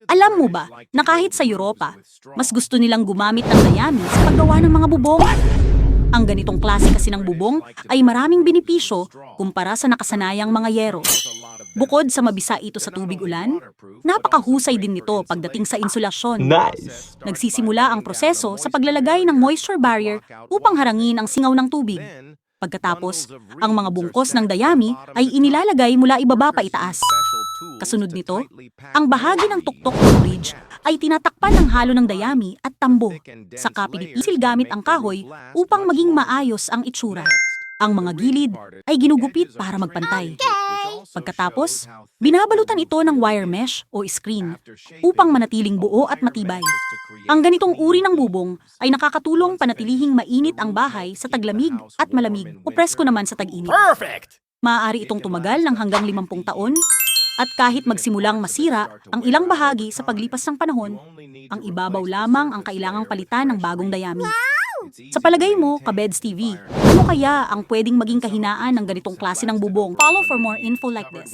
Alam mo ba na kahit sa Europa, mas gusto nilang gumamit ng dayami sa paggawa ng mga bubong? Ang ganitong klase kasi ng bubong ay maraming benepisyo kumpara sa nakasanayang mga yero. Bukod sa mabisa ito sa tubig ulan, napakahusay din nito pagdating sa insulasyon. Nice! Nagsisimula ang proseso sa paglalagay ng moisture barrier upang harangin ang singaw ng tubig. Pagkatapos, ang mga bungkos ng dayami ay inilalagay mula ibaba pa itaas. Kasunod nito, ang bahagi ng tuktok ng bridge ay tinatakpan ng halo ng dayami at tambo. Saka pinipisil gamit ang kahoy upang maging maayos ang itsura. Ang mga gilid ay ginugupit para magpantay. Pagkatapos, binabalutan ito ng wire mesh o screen upang manatiling buo at matibay. Ang ganitong uri ng bubong ay nakakatulong panatilihing mainit ang bahay sa taglamig at malamig o presko naman sa tag-init. Perfect! Maaari itong tumagal ng hanggang 50 taon at kahit magsimulang masira ang ilang bahagi sa paglipas ng panahon, ang ibabaw lamang ang kailangang palitan ng bagong dayami. Sa palagay mo, Kabeds TV, ano kaya ang pwedeng maging kahinaan ng ganitong klase ng bubong? Follow for more info like this.